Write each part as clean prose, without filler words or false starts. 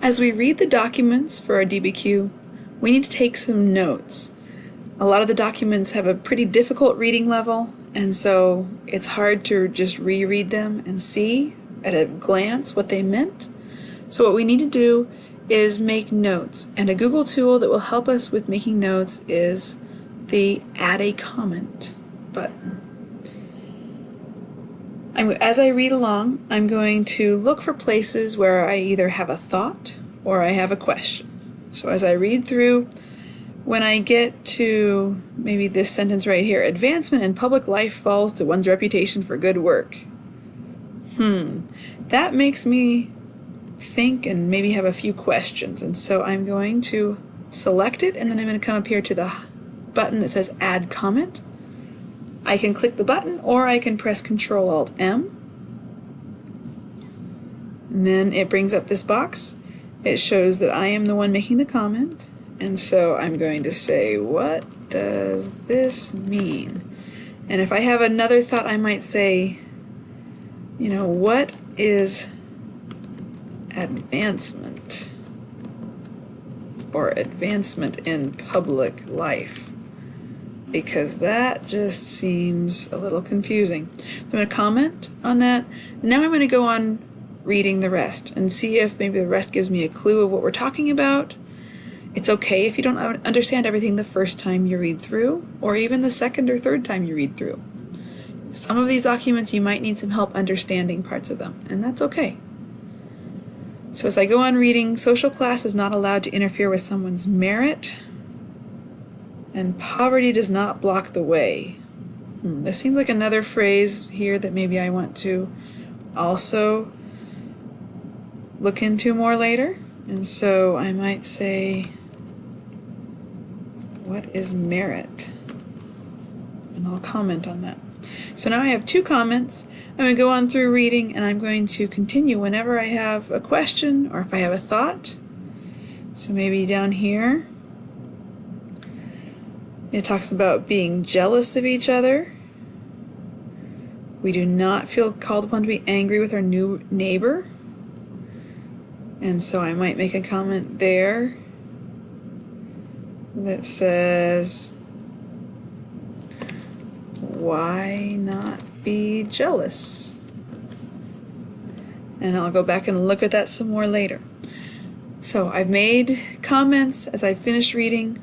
As we read the documents for our DBQ, we need to take some notes. A lot of the documents have a pretty difficult reading level, and so it's hard to just reread them and see at a glance what they meant. So what we need to do is make notes, and a Google tool that will help us with making notes is the Add a Comment button. As I read along, I'm going to look for places where I either have a thought or I have a question. So as I read through, when I get to maybe this sentence right here, advancement in public life falls to one's reputation for good work. That makes me think and maybe have a few questions. And so I'm going to select it, and then I'm going to come up here to the button that says Add Comment. I can click the button, or I can press Ctrl-Alt-M. And then it brings up this box. It shows that I am the one making the comment. And so I'm going to say, what does this mean? And if I have another thought, I might say, what is advancement or advancement in public life? Because that just seems a little confusing. So I'm going to comment on that. Now I'm going to go on reading the rest and see if maybe the rest gives me a clue of what we're talking about. It's okay if you don't understand everything the first time you read through, or even the second or third time you read through. Some of these documents you might need some help understanding parts of them, and that's okay. So as I go on reading, social class is not allowed to interfere with someone's merit, and poverty does not block the way. This seems like another phrase here that maybe I want to also look into more later. And so I might say, what is merit? And I'll comment on that. So now I have two comments. I'm going to go on through reading, and I'm going to continue whenever I have a question or if I have a thought. So maybe down here, it talks about being jealous of each other. We do not feel called upon to be angry with our new neighbor. And so I might make a comment there that says, why not be jealous? And I'll go back and look at that some more later. So I've made comments as I finish reading.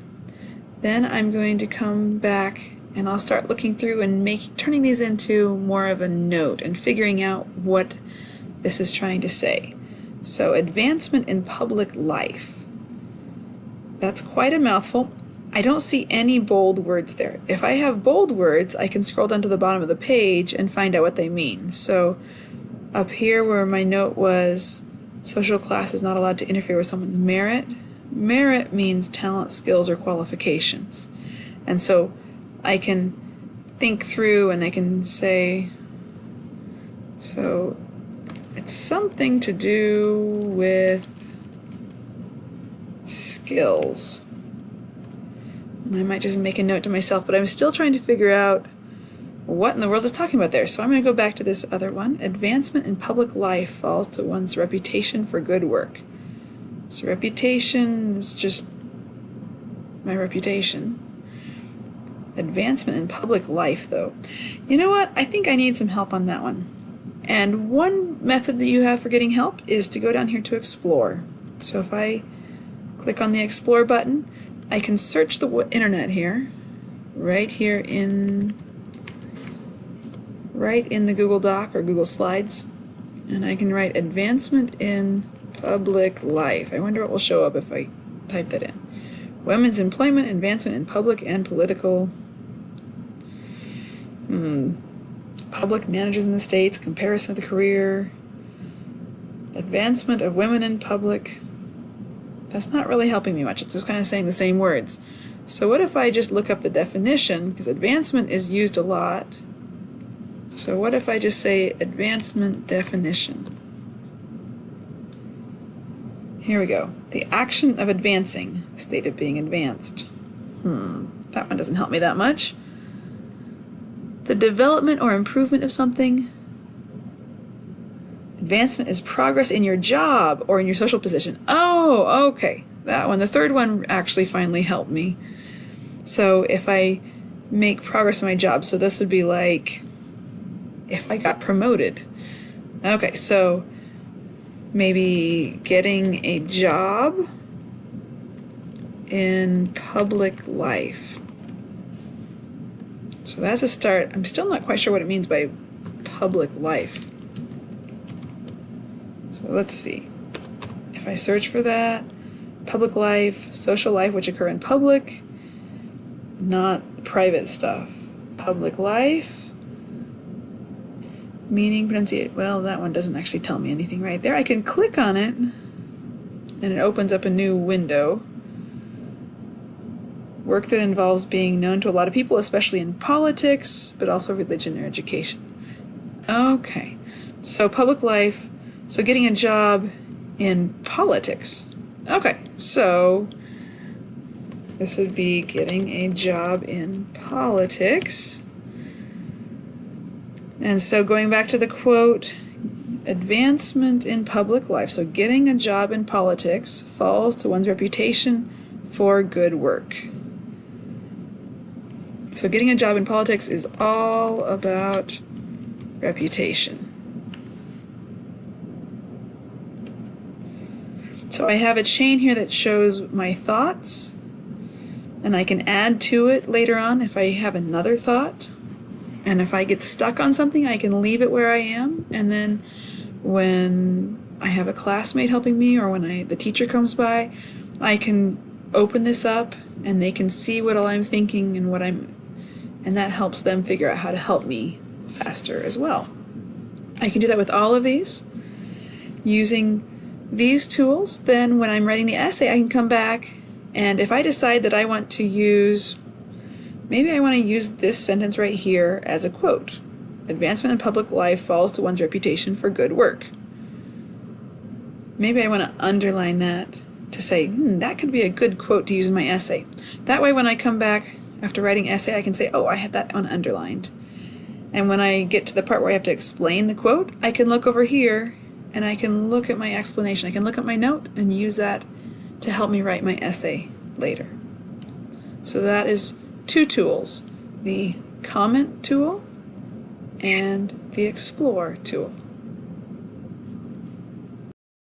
Then I'm going to come back and I'll start looking through and turning these into more of a note and figuring out what this is trying to say. So advancement in public life. That's quite a mouthful. I don't see any bold words there. If I have bold words, I can scroll down to the bottom of the page and find out what they mean. So up here where my note was, social class is not allowed to interfere with someone's merit. Merit means talent, skills, or qualifications. And so I can think through and I can say, so it's something to do with skills. And I might just make a note to myself, but I'm still trying to figure out what in the world is talking about there. So I'm going to go back to this other one. Advancement in public life falls to one's reputation for good work. So reputation is just my reputation. Advancement in public life, though. You know what? I think I need some help on that one. And one method that you have for getting help is to go down here to Explore. So if I click on the Explore button, I can search the internet here, right in the Google Doc or Google Slides, and I can write advancement in public life. I wonder what will show up if I type that in. Women's employment, advancement in public and political. Public managers in the states, comparison of the career, advancement of women in public. That's not really helping me much. It's just kind of saying the same words. So what if I just look up the definition, because advancement is used a lot. So what if I just say advancement definition? Here we go. The action of advancing, the state of being advanced. That one doesn't help me that much. The development or improvement of something. Advancement is progress in your job or in your social position. Oh, okay. That one. The third one actually finally helped me. So if I make progress in my job, so this would be like if I got promoted. Okay, so maybe getting a job in public life. So that's a start. I'm still not quite sure what it means by public life. So let's see. If I search for that, public life, social life, which occur in public, not private stuff. Public life, meaning, pronunciate. Well, that one doesn't actually tell me anything right there. I can click on it, and it opens up a new window. Work that involves being known to a lot of people, especially in politics, but also religion or education. Okay, so public life, so getting a job in politics. Okay, so this would be getting a job in politics. And so going back to the quote, advancement in public life, so getting a job in politics falls to one's reputation for good work. So getting a job in politics is all about reputation. So I have a chain here that shows my thoughts, and I can add to it later on if I have another thought. And if I get stuck on something, I can leave it where I am, and then when I have a classmate helping me or when the teacher comes by, I can open this up and they can see what all I'm thinking and that helps them figure out how to help me faster as well. I can do that with all of these. Using these tools, then when I'm writing the essay, I can come back, and if I decide that I want to use, maybe I want to use this sentence right here as a quote. Advancement in public life falls to one's reputation for good work. Maybe I want to underline that to say, that could be a good quote to use in my essay. That way when I come back after writing essay, I can say, oh, I had that one underlined. And when I get to the part where I have to explain the quote, I can look over here and I can look at my explanation. I can look at my note and use that to help me write my essay later. So that is two tools, the comment tool and the explore tool.